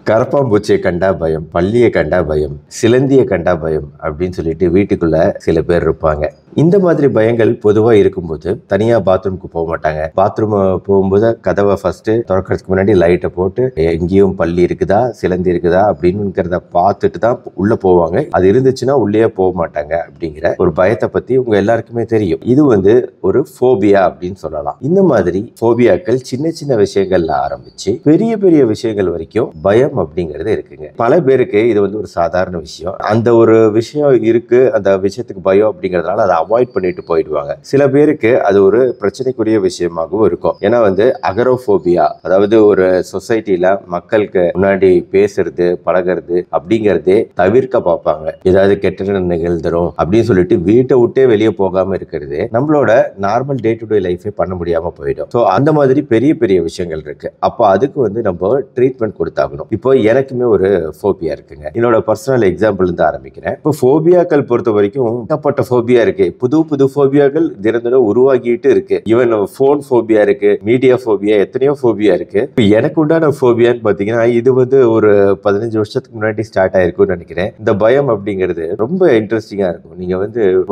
கரப்பாம்பூச்சியை கண்டா பயம், பல்லியை கண்டா பயம், சிலந்தியை கண்டா பயம் அப்படின்னு சொல்லிட்டு வீட்டுக்குள்ள சில பேர் இருப்பாங்க. இந்த மாதிரி பயங்கள் பொதுவாக இருக்கும்போது தனியாக பாத்ரூமுக்கு போக மாட்டாங்க. பாத்ரூம் போகும்போது கதவை ஃபர்ஸ்ட் திறக்கிறதுக்கு முன்னாடி லைட்டை போட்டு எங்கேயும் பல்லி இருக்குதா சிலந்தி இருக்குதா அப்படின்னுங்கிறத பார்த்துட்டு தான் உள்ள போவாங்க. அது இருந்துச்சுன்னா உள்ளே போக மாட்டாங்க. அப்படிங்கிற ஒரு பயத்தை பத்தி உங்க எல்லாருக்குமே தெரியும். இது ஒரு ஃபோபியா அப்படின்னு சொல்லலாம். இந்த மாதிரி ஃபோபியாக்கள் சின்ன சின்ன விஷயங்கள்ல ஆரம்பிச்சு பெரிய பெரிய விஷயங்கள் வரைக்கும் பயம் அப்படிங்கிறது இருக்குங்க. பல பேருக்கு இது ஒரு சாதாரண விஷயம். அந்த ஒரு விஷயம் இருக்கு, அந்த விஷயத்துக்கு பயம் அப்படிங்கிறதுனால அதை அவாய்ட் பண்ணிட்டு போயிடுவாங்க. சில பேருக்கு அது ஒரு பிரச்சனைக்குரிய விஷயமாகவும் இருக்கும். ஏன்னா அகரோஃபோபியா, அதாவது ஒரு சொசைட்டில மக்களுக்கு முன்னாடி பேசுறது பழகிறது அப்படிங்கறதே தவிர்க்க பார்ப்பாங்க. ஏதாவது கெட்ட நிகழ்ந்துரும் அப்படின்னு சொல்லிட்டு வீட்டை விட்டே வெளியே போகாம இருக்கிறது நம்மளோட நார்மல் டே டு டே லைஃபே பண்ண முடியாம போயிடும். ஸோ அந்த மாதிரி பெரிய பெரிய விஷயங்கள் இருக்கு. அப்போ அதுக்கு நம்ம ட்ரீட்மெண்ட் கொடுத்தாகணும். இப்போ எனக்குமே ஒரு ஃபோபியா இருக்குங்க. என்னோட பர்சனல் எக்ஸாம்பிள் இருந்து ஆரம்பிக்கிறேன். இப்போ ஃபோபியாக்கள் பொறுத்த வரைக்கும் ஏகப்பட்ட ஃபோபியா இருக்கு. புது புது ஃபோபியாக்கள் தினம் உருவாகிட்டு இருக்கு. ஈவன் ஃபோன் ஃபோபியா இருக்கு, மீடியா ஃபோபியா, எத்தனையோ ஃபோபியா இருக்கு. இப்போ எனக்கு உண்டான ஃபோபியான்னு பாத்தீங்கன்னா இது ஒரு 15 வருஷத்துக்கு முன்னாடி ஸ்டார்ட் ஆயிருக்கும்னு நினைக்கிறேன். இந்த பயம் அப்படிங்கிறது ரொம்ப இன்ட்ரெஸ்டிங்கா இருக்கும். நீங்க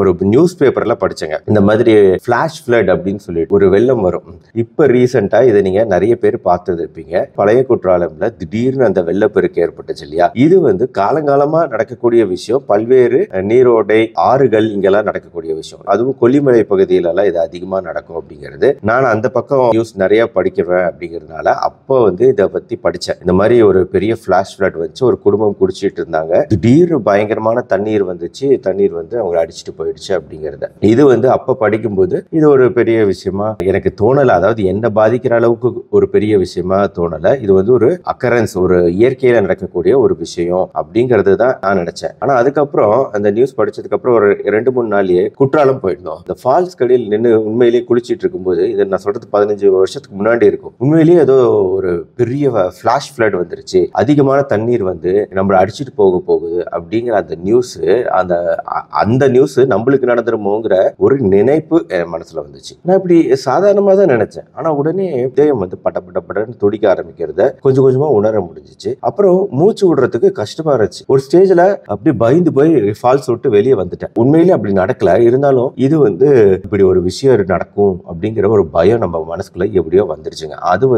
ஒரு நியூஸ் பேப்பர்ல படிச்சங்க, இந்த மாதிரி ஃபிளாஷ் ஃப்ளட் அப்படின்னு சொல்லிட்டு ஒரு வெள்ளம் வரும். இப்ப ரீசெண்டா இதை நீங்க நிறைய பேர் பார்த்து இருப்பீங்க. பழைய குற்றாலம்ல திடீர்னு அந்த வெள்ளப்பெருக்கு ஏற்பட்டுச்சு இல்லையா? இது காலங்காலமா நடக்கக்கூடிய விஷயம். பல்வேறு நீரோடை ஆறுகள் இங்கெல்லாம் நடக்கக்கூடிய விஷயம். அதுவும் கொல்லிமலை பகுதியில இது அதிகமா நடக்கும் அப்படிங்கிறது. நான் அந்த பக்கம் நியூஸ் நிறைய படிக்கிறேன் அப்படிங்கிறதுனால அப்போ இதை பத்தி படிச்சேன். இந்த மாதிரி ஒரு பெரிய ஃபிளாஷ் ஃப்ளட் வந்துச்சு. ஒரு குடும்பம் குடிச்சிட்டு இருந்தாங்க. திடீர்னு பயங்கரமான தண்ணீர் வந்துச்சு. தண்ணீர் அவங்க அடிச்சுட்டு போயிடுச்சு அப்படிங்கறத இது அப்ப படிக்கும்போது இது ஒரு பெரிய விஷயமா எனக்கு தோணல. அதாவது என்ன பாதிக்கிற அளவுக்கு ஒரு பெரிய விஷயமா தோணல. இது ஒரு அக்கரன்ஸ், ஒரு இயற்கையில நடக்கக்கூடிய ஒரு விஷயம் அப்படிங்கிறது தான் நான் நினைச்சேன். ஆனா அதுக்கப்புறம் அந்த நியூஸ் படிச்சதுக்கு அப்புறம் ஒரு 2-3 நாள்லயே குற்றாலம் போயிருந்தோம். இந்த ஃபால்ஸ் கடையில் நின்று உண்மையிலேயே குளிச்சிட்டு இருக்கும்போது, இது நான் சொல்றது 15 வருஷத்துக்கு முன்னாடி இருக்கும். உண்மையிலேயே ஏதோ ஒரு பெரிய ஃபிளாஷ் ஃப்ளட் வந்துருச்சு, அதிகமான தண்ணீர் நம்மளை அடிச்சுட்டு போகுது அப்படிங்கிற அந்த நியூஸ், அந்த நியூஸ் நம்மளுக்கு நடந்துருமோங்கிற ஒரு நினைப்பு என் மனசுல வந்துச்சு. நான் இப்படி சாதாரணமா தான் நினைச்சேன். ஆனா உடனே இதயம் பட்டன்னு துடிக்க ஆரம்பிக்கிறத கொஞ்சம் கொஞ்சமா உணர முடிஞ்சிச்சு. அப்புறம் மூச்சு விடுறதுக்கு கஷ்டமா இருந்துச்சு. ஒரு ஸ்டேஜ்ல அப்படி பயந்து போய் ஃபால்ஸ் விட்டு வெளியே வந்துட்டேன். உண்மையிலே அப்படி நடக்கல, இருந்தாலும் இது இப்படி ஒரு விஷயம் நடக்கும் அப்படிங்கிற ஒரு பயம் நம்ம மனசுக்குள்ள எப்படியோ வந்துருச்சுங்க. அது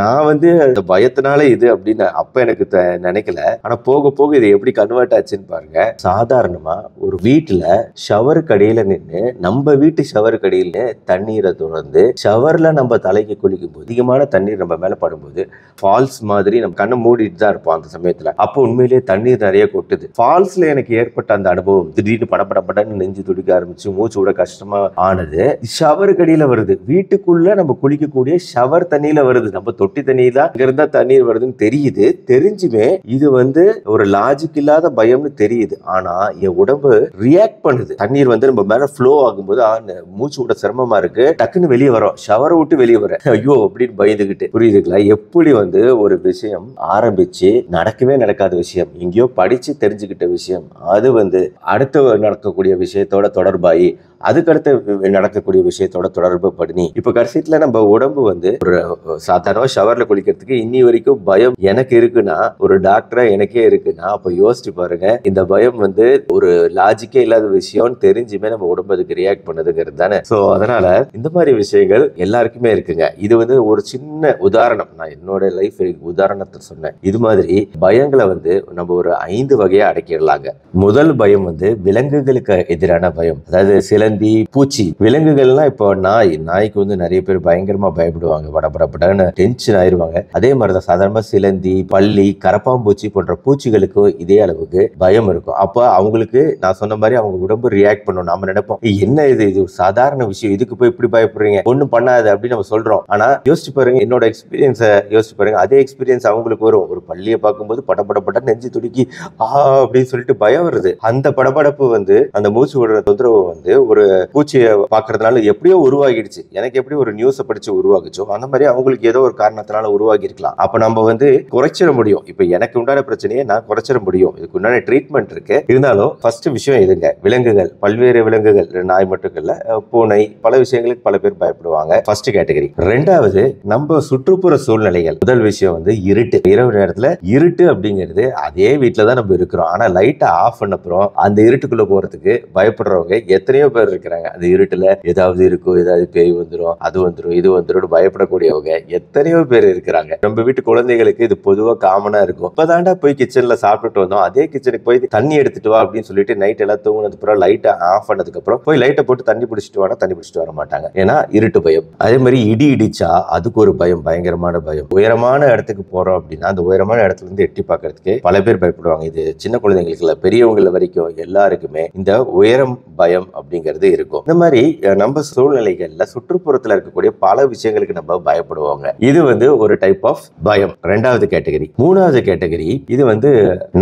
நான் அந்த பயத்தினால இது அப்படின்னு அப்ப எனக்கு நினைக்கல. ஆனா போக போக இது எப்படி கன்வெர்ட் ஆச்சுன்னு பாருங்க. சாதாரணமா ஒரு வீட்டுல ஷவருக்கு அடியில நின்று, நம்ம வீட்டு ஷவருக்கு அடியில தண்ணீரை தொடர்ந்து ஷவர்ல நம்ம தலைக்கு குளிக்கும் போது அதிகமான தண்ணீர் நம்ம மேல படும்போது ஃபால்ஸ் மாதிரி நம்ம கண்ணை மூடிட்டு தான் இருப்போம் அந்த சமயத்துல. அப்போ உண்மையிலேயே தண்ணீர் நிறைய கொட்டுது. ஃபால்ஸ்ல எனக்கு ஏற்பட்ட அந்த அனுபவம், திடீர்னு படப்படன்னு நெஞ்சு துடிக்க ஆரம்பிச்சு மூச்சு விட கஷ்டமா ஆனது, ஷவர் கடியில வருது. வீட்டுக்குள்ள நம்ம குளிக்கக்கூடிய ஷவர் தண்ணியில வருது. நம்ம தொட்டி தண்ணியில இருந்தா தண்ணீர் வருதுன்னு தெரியுது. தெரிஞ்சுமே இது ஒரு லாஜிக் இல்லாத பயம்னு தெரியுது. ஆனா என் உடம்பு ரியாக்ட் பண்ணுது. தண்ணீர் நம்ம மேல ஃப்ளோ ஆகும்போது மூச்சு விட சிரமமா இருக்கு. டக்குன்னு வெளியே வரோம், ஷவரை விட்டு வெளியே வர ஐயோ அப்படின்னு பயந்துகிட்டு. புரியுதுங்களா? எப்படி ஒரு விஷயம் ஆரம்பிச்சு நடக்கவே நடக்காத விஷயம், எங்கேயோ படிச்சு தெரிஞ்சுக்கிட்ட விஷயம், அது அடுத்து நடக்கக்கூடிய விஷயத்தோட தொடர்பாயி அதுக்கடுத்து நடக்கக்கூடிய விஷயத்தோட தொடர்பு பண்ணி இப்ப கடைசியில நம்ம உடம்பு ஒரு சாதாரண ஷவர்ல குளிக்கிறதுக்கு இன்னி வரைக்கும் பயம் எனக்கு இருக்குன்னா, ஒரு டாக்டரா எனக்கே இருக்குன்னா, அப்ப யோசிச்சு பாருங்க. இந்த பயம் ஒரு லாஜிக்கே இல்லாத விஷயம்னு தெரிஞ்சுமே நம்ம உடம்பு அதுக்கு ரியாக்ட் பண்ணதுங்கிறது தானே. சோ அதனால இந்த மாதிரி விஷயங்கள் எல்லாருக்குமே இருக்குங்க. இது ஒரு சின்ன உதாரணம், நான் என்னோட லைஃப் உதாரணத்தை சொன்னேன். இது மாதிரி பயங்களை நம்ம ஒரு 5 வகையா அடக்கிடலாங்க. முதல் பயம் விலங்குகளுக்கு எதிரான பயம். அதாவது சிலந்தி, பூச்சி. விலங்குகள்லாம் இப்போ நாய்க்கு நிறைய பேர் பயங்கரமா பயப்படுவாங்க, படபடன்னு டென்ஷன் ஆயிருவாங்க. அதே மாதிரிதான் சாதாரணமா சிலந்தி, பல்லி, கரப்பாம்பூச்சி போன்ற பூச்சிகளுக்கு இதே அளவுக்கு பயம் இருக்கும். அப்ப அவங்களுக்கு நான் சொன்ன மாதிரி அவங்க உடம்பு ரியாக்ட் பண்ணும். நாம நினைப்போம் என்ன இது ஒரு சாதாரண விஷயம், இதுக்கு போய் இப்படி பயப்படுறீங்க, ஒண்ணும் பண்ணாது அப்படின்னு நம்ம சொல்றோம். ஆனா யோசிச்சு பாருங்க, என்னோட எக்ஸ்பீரியன்ஸை யோசிச்சு பாருங்க. அதே எக்ஸ்பீரியன்ஸ் அவங்களுக்கு வரும். ஒரு பல்லியை பார்க்கும்போது படபடப்பட நெஞ்சு துடிக்கி அப்படின்னு சொல்லிட்டு பயம் வருது. அந்த படபடப்பு அந்த மூச்சு விடுற தொந்தரவு ஒரு பூச்சியை பாக்குறதுனால எப்படியோ உருவாகிடுச்சு. எனக்கு எப்படி ஒரு நியூஸை படிச்சு உருவாகுச்சோ அந்த மாதிரி அவங்களுக்கு ஏதோ ஒரு காரணத்தினால உருவாகி இருக்கலாம். அப்ப நம்ம வந்து குறைச்சிட முடியும். இப்ப எனக்கு உண்டான பிரச்சனையை நான் குறைச்சிட முடியும். இதுக்கு உண்டான ட்ரீட்மெண்ட் இருக்கு. இருந்தாலும் ஃபர்ஸ்ட் விஷயம் இதுங்க, விலங்குகள், பல்வேறு விலங்குகள், நாய் மட்டும் இல்ல, பூனை, பல விஷயங்களுக்கு பல பேர் பயப்படுவாங்க. First category. ரெண்டாவது, நம்ம சுற்றுப்புற சூழ்நிலைகள். முதல் விஷயம் வந்து இருட்டு. இரவு நேரத்துல இருட்டு அப்படிங்கிறது அதே வீட்டுல தான் நம்ம இருக்கிறோம். ஆனா லைட்டை ஆஃப் பண்ணப்புறம் அந்த இருட்டுக்குள்ள போறதுக்கு பயப்படுறவங்க எத்தனையோ பேர் இருக்கிறாங்க. அந்த இருட்டுல ஏதாவது இருக்கும், ஏதாவது பேய் வந்துடும், அது வந்துடும், இது வந்துடும் பயப்படக்கூடியவங்க எத்தனையோ பேர் இருக்கிறாங்க. நம்ம வீட்டு குழந்தைகளுக்கு இது பொதுவா காமனா இருக்கும். இப்பதாண்டா போய் கிச்சன்ல சாப்பிட்டுட்டு வந்தோம், அதே கிச்சனுக்கு போய் தண்ணி எடுத்துட்டு வா அப்படின்னு சொல்லிட்டு நைட் எல்லாம் தூங்கினதுக்கு அப்புறம் லைட்டை ஆஃப் பண்ணதுக்கு அப்புறம் போய் லைட்டை போட்டு தண்ணி பிடிச்சிட்டு வானா தண்ணி பிடிச்சிட்டு வர மாட்டாங்க. ஏன்னா இருட்டு பயம். அதே மாதிரி இடி இடிச்சா அதுக்கு ஒரு பயம், பயங்கரமான பயம். உயரமான இடத்துக்கு போறோம் அப்படின்னா அந்த உயரமான இடத்துல இருந்து எட்டி பார்க்கறதுக்கு பல பேர் பயப்படுவாங்க. இது சின்ன குழந்தைங்களுக்கு இல்ல, பெரியவங்கள வரைக்கும் எல்லாருக்குமே இந்த உயரம் பயம் அப்படிங்கிறது இருக்கும். இந்த மாதிரி நம்ம சூழ்நிலைகள்ல சுற்றுப்புறத்துல இருக்கக்கூடிய பல விஷயங்களுக்கு நம்ம பயப்படுவாங்க. இது வந்து ஒரு டைப் ஆஃப் பயம். ரெண்டாவது கேட்டகரி. மூணாவது கேட்டகரி, இது வந்து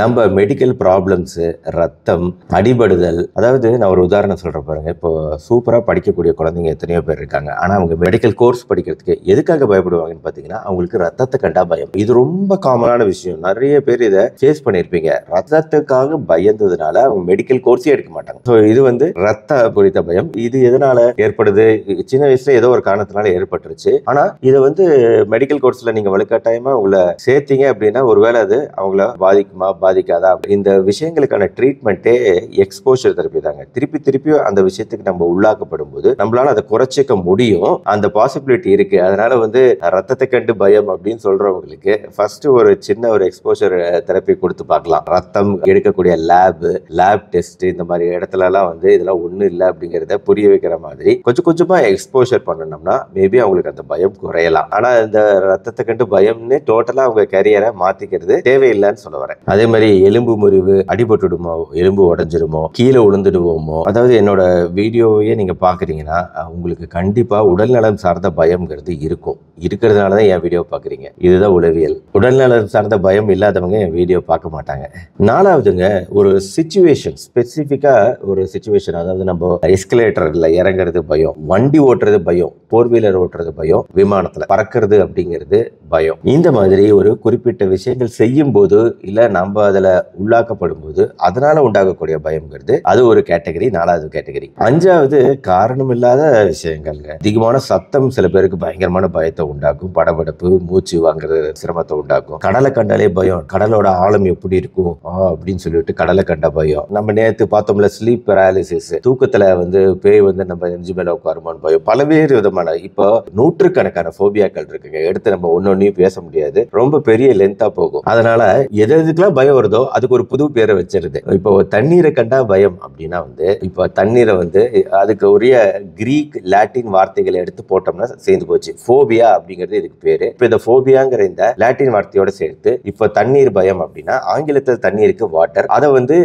நம்ம மெடிக்கல் ப்ராப்ளம்ஸ், ரத்தம், அடிபடுதல். அதாவது நான் ஒரு உதாரணம் சொல்றேன் பாருங்க. இப்போ சூப்பரா படிக்கக்கூடிய குழந்தைங்க எத்தனையோ பேர் இருக்காங்க. ஆனா அவங்க மெடிக்கல் கோர்ஸ் படிக்கிறதுக்கு எதுக்காக பயப்படுவாங்கன்னு பாத்தீங்கன்னா அவங்களுக்கு ரத்தத்தை கண்டா பயம். இது ரொம்ப காமனான விஷயம். நிறைய பேர் இதை ஃபேஸ் பண்ணிருப்பீங்க. ரத்தத்துக்காக பயந்ததுனால அவங்க மெடிக்கல் கோர்ஸே எடுக்க மாட்டாங்க. ஸோ இது வந்து ரத்த குறித்த பயம். இது எதனால ஏற்படுது? சின்ன வயசுல ஏதோ ஒரு காரணத்தினால ஏற்பட்டுருச்சு. ஆனா இதை வந்து மெடிக்கல் கோர்ஸ்ல நீங்க வலுக்கட்டாயமா உங்களை சேர்த்தீங்க அப்படின்னா ஒருவேளை அது அவங்கள பாதிக்குமா பாதிக்காதா? இந்த விஷயங்களுக்கான ட்ரீட்மெண்ட்டே எக்ஸ்போஷர் தெரப்பி தாங்க. திருப்பி திருப்பி அந்த விஷயத்துக்கு நம்ம உள்ளாக்கப்படும் போது நம்மளால அதை குறைச்சிக்க முடியும். அந்த பாசிபிலிட்டி இருக்கு. அதனால வந்து ரத்தத்தை கண்டு பயம் அப்படின்னு சொல்றவங்களுக்கு ஃபர்ஸ்ட் ஒரு சின்ன ஒரு எக்ஸ்போஷர் தெரப்பி கொடுத்து பார்க்கலாம். ரத்தம் எடுக்கக்கூடிய லேப் டெஸ்ட் இந்த மாதிரி இடத்துல எல்லாம் வந்து இதெல்லாம் ஒண்ணும் இல்லை அப்படிங்கறத புரிய வைக்கிற மாதிரி கொஞ்சம் கொஞ்சமா எக்ஸ்போஷர் பண்ணணும்னா மேபி அவங்களுக்கு அந்த பயம் குறையலாம். ஆனா இந்த ரத்தத்தை கண்டு பயம்னு டோட்டலா அவங்க கேரியரை மாத்திக்கிறது தேவையில்லைன்னு சொல்ல வரேன். அதே மாதிரி எலும்பு முறிவு, அடிபட்டுடுமோ, எலும்பு உடைஞ்சிருமோ, கீழே விழுந்துடுவோமோ, அதாவது என்னோட வீடியோவையே நீங்க பாக்குறீங்கன்னா உங்களுக்கு கண்டிப்பா உடல்நலம் சார்ந்த பயம்ங்கிறது இருக்கும். இருக்கிறதுனாலதான் என் வீடியோ பாக்குறீங்க. இதுதான் உளவியல். உடல்நலம் சார்ந்த பயம் இல்லாதவங்க என் வீடியோ பார்க்க மாட்டாங்க. நாலாவதுங்க, ஒரு சிச்சுவேஷன், ஸ்பெசிபிக்கா ஒரு சிச்சுவேஷன். அதாவது நம்ம எஸ்கலேட்டர்ல இறங்குறது பயம், வண்டி ஓட்டுறது பயம், 4 வீலர் ஓட்டுறது பயம், விமானத்துல பறக்கிறது அப்படிங்கிறது பயம். இந்த மாதிரி ஒரு குறிப்பிட்ட விஷயங்கள் செய்யும் போது இல்ல நம்ம அதுல உள்ளாக்கப்படும் போது அதனால உண்டாகக்கூடிய பயம்ங்கிறது அது ஒரு கேட்டகரி. நாலாவது கேட்டகரி. அஞ்சாவது, காரணம் இல்லாத விஷயங்கள்ங்க. அதிகமான சத்தம் சில பேருக்கு பயங்கரமான பயத்தை உண்டாக்கும். படபடப்பு, மூச்சு வாங்குறது சிரமத்தை உண்டாக்கும். கடலை கண்டாலே பயம். கடலோட ஆழம் எப்படி இருக்கும் அப்படின்னு சொல்லிட்டு கடலை கண்ட பயம். நம்ம நேத்து பார்த்தோம்ல ஸ்லீப் பேராலிசிஸ், தூக்கத்துல வந்து பேய் வந்து நம்ம நெஞ்சு மேல உட்காருமான்னு பயம். பல்வேறு விதமான இப்போ நூற்றுக்கணக்கான போபியாக்கள் இருக்குங்க. எடுத்து நம்ம ஒன்னொன்னையும் பேச முடியாது, ரொம்ப பெரிய லென்த்தா போகும். அதனால எதுக்கெல்லாம் பயம் வருதோ அதுக்கு ஒரு புது பேரை வச்சிருது. இப்போ தண்ணீரை கண்டா பயம் அப்படின்னா வந்து இப்போ தண்ணீரை வந்து அதுக்கு உரிய கிரீக், லாட்டின் வார்த்தைகளை எடுத்து போட்டோம்னா சேர்ந்து போச்சு. போபியா அப்படிங்கிறது இதுக்கு பேரு. இப்போ இந்த போபியாங்கிற இந்த லாட்டின் வார்த்தையோட சேர்த்து இப்போ தண்ணீர் பயம் அப்படின்னா ஆங்கிலத்தில் தண்ணீருக்கு வாட்டர், அதை வந்து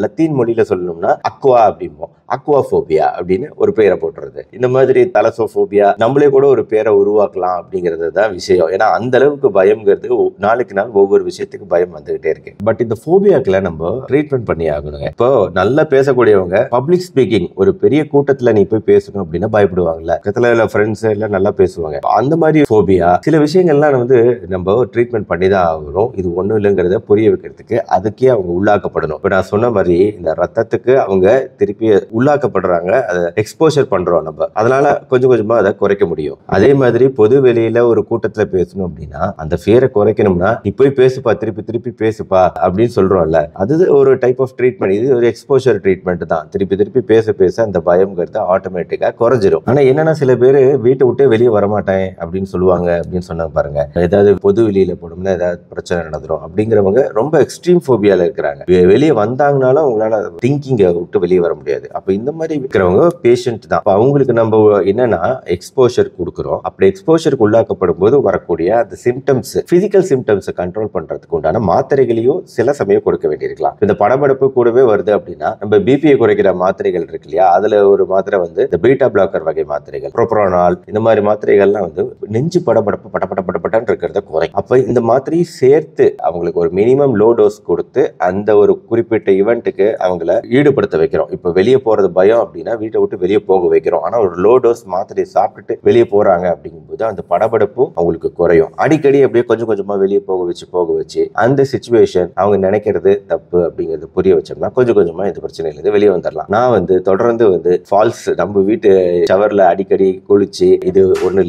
லத்தீன் மொழியில சொல்லணும்னா அக்வா அப்படிம்போம். அக்வாபோபியா அப்படின்னு ஒரு பேரை போட்டுறது. இந்த மாதிரி தலசோபோபியா நம்மளே கூட ஒரு பேரை உருவாக்கலாம் அப்படிங்கிறது தான் விஷயம். ஏன்னா அந்த அளவுக்கு பயம்ங்கிறது நாளுக்கு நாள் ஒவ்வொரு விஷயத்துக்கு பயம் வந்துகிட்டே இருக்கு. பட் இந்த போபியாக்களை நம்ம ட்ரீட்மெண்ட் பண்ணி ஆகணுங்க. இப்போ நல்லா பேசக்கூடியவங்க பப்ளிக் ஸ்பீக்கிங், ஒரு பெரிய கூட்டத்துல நீ போய் பேசணும் அப்படின்னா பயப்படுவாங்கல்ல. பக்கத்துல ஃப்ரெண்ட்ஸ் எல்லாம் நல்லா பேசுவாங்க. அந்த மாதிரி போபியா சில விஷயங்கள்லாம் வந்து நம்ம ட்ரீட்மெண்ட் பண்ணி தான் ஆகணும். இது ஒண்ணும் இல்லைங்கிறத புரிய வைக்கிறதுக்கு அதுக்கே அவங்க உள்ளாக்கப்படணும். இப்போ நான் சொன்ன மாதிரி இந்த ரத்தத்துக்கு அவங்க திருப்பி உள்ளாக்கப்படுறாங்க, அதை எக்ஸ்போஷர் பண்றோம் நம்ம. அதனால கொஞ்சம் கொஞ்சமா அதை குறைக்க முடியும். அதே மாதிரி பொது வெளியில ஒரு கூட்டத்துல பேசணும் அப்படின்னா அந்த ஃபியரை குறைக்கணும்னா நீ போய் பேசுப்பா, திருப்பி திருப்பி பேசுப்பா அப்படின்னு சொல்றோம்ல, அது ஒரு டைப் ஆஃப் ட்ரீட்மெண்ட். இது ஒரு எக்ஸ்போஷர் ட்ரீட்மெண்ட் தான். திருப்பி திருப்பி பேச பேச அந்த பயம்ங்கிறது ஆட்டோமேட்டிக்கா குறைஞ்சிரும். ஆனா என்னன்னா சில பேர் வீட்டை விட்டு வெளியே வரமாட்டேன் அப்படின்னு சொல்லுவாங்க அப்படின்னு சொன்னாங்க பாருங்க. ஏதாவது பொது வெளியில போனோம்னா ஏதாவது பிரச்சனை நடந்துரும் அப்படிங்கிறவங்க ரொம்ப எக்ஸ்ட்ரீம் போபியால இருக்கிறாங்க. வெளியே வந்தாங்கனாலும் அவங்களால திங்கிங்க விட்டு வெளியே வர முடியாது. அப்ப இந்த மாதிரி இருக்கிறவங்க பேஷண்ட் தான். அவங்களுக்கு நம்ம என்னன்னா எக்ஸ்போஷர் கொடுக்கிறோம். அப்படி எக்ஸ்போஷருக்கு உள்ளாக்கப்படும் போது வரக்கூடிய அந்த சிம்டம்ஸ், பிசிக்கல் சிம்டம்ஸ் கண்ட்ரோல் பண்றதுக்கு உண்டான மாத்திரைகளையும் சில சமயம் கொடுக்க வேண்டியிருக்கலாம். இந்த படபடப்பு கூடவே வருது அப்படின்னா நம்ம பிபியை குறைக்கிற மாத்திரைகள் இருக்கு இல்லையா, அதுல ஒரு மாத்திரை வந்து இந்த பீட்டா பிளாக்கர் வகை மாத்திரைகள், ப்ரோப்ரோனால், இந்த மாதிரி மாத்திரைகள்லாம் வந்து நெஞ்சு படபடப்பு படபடன்னு இருக்கிறத குறைக்கும். அப்ப இந்த மாத்திரையை சேர்த்து அவங்களுக்கு ஒரு மினிமம் லோ டோஸ் கொடுத்து அந்த ஒரு குறிப்பிட்ட ஈவெண்ட்டுக்கு அவங்கள ஈடுபடுத்த வைக்கிறோம். இப்ப வெளியே போறது பயம் அப்படின்னா வீட்டை விட்டு வெளியே போக வைக்கிறோம். ஆனா ஒரு லோ டோஸ் மாத்திரையை சாப்பிட்டுட்டு வெளியே போறாங்க அப்படிங்கும்போது அந்த படபடப்பும் அவங்களுக்கு குறையும். அடிக்கடி அப்படியே கொஞ்சம் கொஞ்சமா வெளியே போக வச்சு அந்த சிச்சுவேஷன் அவங்க நினைக்கிறது தப்பு அப்படிங்கறது புரிய வச்சோம்னா கொஞ்சம் கொஞ்சமா இந்த பிரச்சனையில இருந்து வெளியே வந்துடலாம். நான் தொடர்ந்து ஃபால்ஸ் நம்ம வீட்டு ஷவர்ல அடிக்கடி குளிச்சு இது ஒண்ணு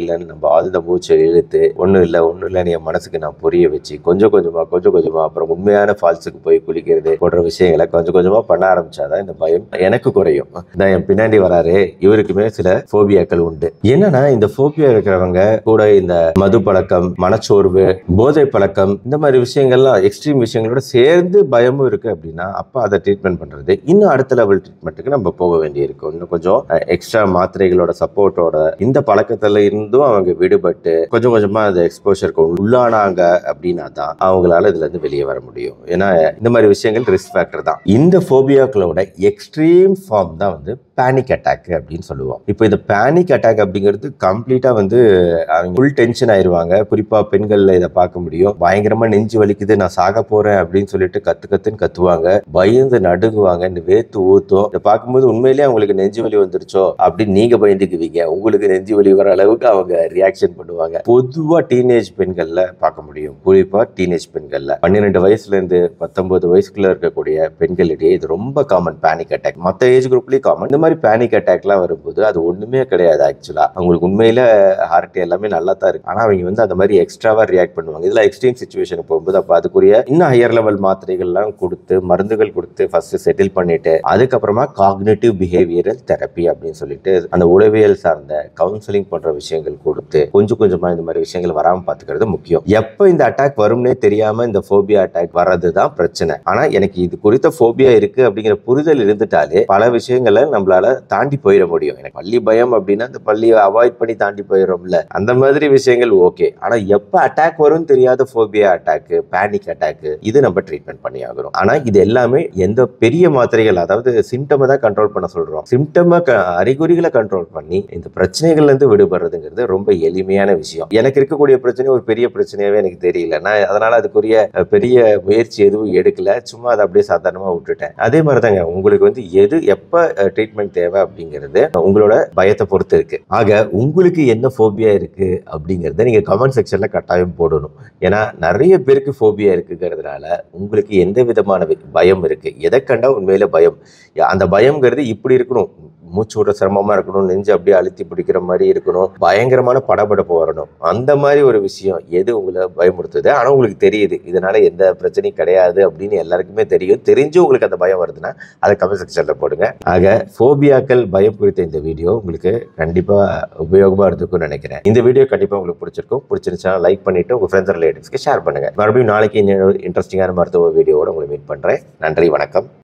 இல்லைன்னு நம்ம ஆழ்ந்த மூச்சை இழுத்து ஒண்ணு இல்லைன்னு என் மனசுக்கு நான் புரிய வச்சு கொஞ்சம் கொஞ்சமா அப்புறம் உண்மையான ஃபால்ஸுக்கு போய் குளிக்கிறது போன்ற விஷயங்களை கொஞ்சம் கொஞ்சமா பண்ண ஆரம்பிச்சாதான் இந்த பயம் எனக்கு குறையும். என் பின்னாடி வராரு, இவருக்குமே சில போபியாக்கள் உண்டு. என்னன்னா இந்த போபியா இருக்கிறவங்க கூட இந்த மது பழக்கம், மனச்சோர்வு, போதை பழக்கம், இந்த மாதிரி விஷயங்கள்லாம் எக்ஸ்ட்ரீம் விஷயங்களோட சேர்ந்து பயமும் இருக்கு அப்படின்னா அப்ப அதை ட்ரீட்மெண்ட் பண்றது இன்னும் அடுத்த லெவல் ட்ரீட்மெண்ட்டுக்கு நம்ம போக வேண்டியிருக்கும். இன்னும் கொஞ்சம் எக்ஸ்ட்ரா மாத்திரைகளோட சப்போர்ட்டோட இந்த பழக்கத்துல இருந்தும் அவங்க விடுபட்டு கொஞ்சம் கொஞ்சமா அந்த எக்ஸ்போஷருக்கு உள்ளானாங்க அப்படின்னா தான் அவங்களால இதுல இருந்து வெளியே வர முடியும். ஏன்னா இந்த மாதிரி விஷயங்கள் ரிஸ்க் ஃபேக்டர் தான். இந்த போபியாக்களோட எக்ஸ்ட்ரீம் ஃபார்ம் தான் பேனிக் அட்டாக் அப்படின்னு சொல்லுவோம். இப்போ இந்த பேனிக் அட்டாக் அப்படிங்கிறது கம்ப்ளீட்டா அவங்க ஃபுல் டென்ஷன் ஆயிருவாங்க. குறிப்பா பெண்கள்ல இதை பார்க்க முடியும். பயங்கரமா நெஞ்சு வலிக்குது, நான் சாக போறேன் அப்படின்னு சொல்லிட்டு கத்துன்னு கத்துவாங்க, பயந்து நடுங்குவாங்க, வேத்து ஊத்தும். இதை பார்க்கும்போது உண்மையிலேயே அவங்களுக்கு நெஞ்சு வலி வந்துருச்சோ அப்படின்னு நீங்க பயந்துக்குவீங்க. உங்களுக்கு நெஞ்சு வலி வர அளவுக்கு அவங்க ரியாக்ஷன் பண்ணுவாங்க. பொதுவா டீனேஜ் பெண்கள்ல பார்க்க முடியும். குறிப்பா டீனேஜ் பெண்கள்ல 12 வயசுல இருந்து 19 வயசுக்குள்ள இருக்கக்கூடிய பெண்களிடையே இது ரொம்ப காமன் பேனிக் அட்டாக். மற்ற ஏஜ் குரூப்லயும் காமன். இந்த மாதிரி பேனிக் அட்டாக்லாம் வரும்போது அது ஒண்ணுமே கிடையாது. ஆக்சுவலா அவங்களுக்கு உண்மையில ஹார்ட் எல்லாமே நல்லா தான் இருக்கு. ஆனா அவங்க அந்த மாதிரி எக்ஸ்ட்ராவா ரியாக்ட் பண்ணுவாங்க. இதுல எக்ஸ்ட்ரீம் சிச்சுவேஷனுக்கு போகும்போது அப்ப அதுக்குரிய இன்னும் ஹையர் லெவல் மாத்திரைகள்லாம் கொடுத்து மருந்துகள் கொடுத்து ஃபர்ஸ்ட் செட்டில் பண்ணிட்டு அதுக்கப்புறமா காக்னிட்டிவ் பிஹேவியரல் தெரப்பி அப்படின்னு சொல்லிட்டு அந்த உளவியல் சார்ந்த கவுன்சிலிங் போன்ற விஷயங்கள் கொடுத்து கொஞ்சம் கொஞ்சமா இந்த மாதிரி விஷயங்கள் வராம பாத்துக்கிறது முக்கியம். எப்ப இந்த அட்டாக் வரும்னே தெரியாம இந்த போபியா அட்டாக் வர்றதுதான் பிரச்சனை. ஆனா எனக்கு இது குறித்த போபியா இருக்கு அப்படிங்கிற புரிதல் இருந்துட்டாலே பல விஷயங்களை நம்மளால தாண்டி போயிட முடியும். எனக்கு பள்ளி பயம் அப்படின்னா அந்த பள்ளியை அவாய்ட் பண்ணி தாண்டி போயிடும்ல, அந்த மாதிரி விஷயங்கள் ஓகே. ஆனா எப்ப அட்டாக் வரும் தெரியாத போபியா அட்டாக், பேனிக் அட்டாக், இது நம்ம ட்ரீட்மெண்ட் பண்ணி ஆகணும். ஆனா இது எல்லாமே எந்த பெரிய மாத்திரைகள், அதாவது சிம்டமை தான் கண்ட்ரோல் பண்ண சொல்றோம். சிம்டமை அறிகுறிகளை கண்ட்ரோல் பண்ணி இந்த பிரச்சனைகள்ல இருந்து விடுபடுறதுங்கிறது ரொம்ப எளிமையான விஷயம். எனக்கு இருக்கக்கூடிய பிரச்சனை ஒரு பெரிய பிரச்சனையாவே எனக்கு தெரியல. நான் அதனால அதுக்குரிய பெரிய முயற்சி எதுவும் எடுக்கல, சும்மா அதை அப்படியே சாதாரணமா விட்டுட்டேன். அதே மாதிரிதாங்க உங்களுக்கு எது எப்ப ட்ரீட்மெண்ட் தேவை அப்படிங்கிறது உங்களோட பயத்தை பொறுத்து இருக்கு. ஆக உங்களுக்கு என்ன போபியா இருக்கு அப்படிங்கறத நீங்க கமெண்ட் செக்ஷன்ல கட்டாயம் போடணும். ஏன்னா நிறைய பேருக்கு போபியா இருக்குங்கிறதுனால உங்களுக்கு எந்த விதமான பயம் இருக்கு, எதை கண்டா உண்மையில பயம், அந்த பயம்ங்கிறது இப்படி இருக்கணும், மூச்சு விட சிரமமா இருக்கணும், நெஞ்சு அப்படியே அழுத்தி பிடிக்கிற மாதிரி இருக்கணும், பயங்கரமான படபடப்பு வரணும், அந்த மாதிரி ஒரு விஷயம் எது உங்களை பயமுறுத்துது ஆனா உங்களுக்கு தெரியுது இதனால எந்த பிரச்சனையும் கிடையாது அப்படின்னு எல்லாருக்குமே தெரியும், தெரிஞ்சு உங்களுக்கு அந்த பயம் வருதுன்னா அதை கமெண்ட் செக்ஷன்ல போடுங்க. ஆக போபியாக்கள் பயம் குறித்த இந்த வீடியோ உங்களுக்கு கண்டிப்பா உபயோகமா இருக்கும்னு நினைக்கிறேன். இந்த வீடியோ கண்டிப்பா உங்களுக்கு பிடிச்சிருந்துச்சுன்னா லைக் பண்ணிட்டு உங்க ஃப்ரெண்ட்ஸ் ரிலேட்டிவ்ஸ்க்கு ஷேர் பண்ணுங்க. மறுபடியும் நாளைக்கு இன்னொரு இன்ட்ரெஸ்டிங்கான மருத்துவ வீடியோவோட உங்களை மீட் பண்றேன். நன்றி, வணக்கம்.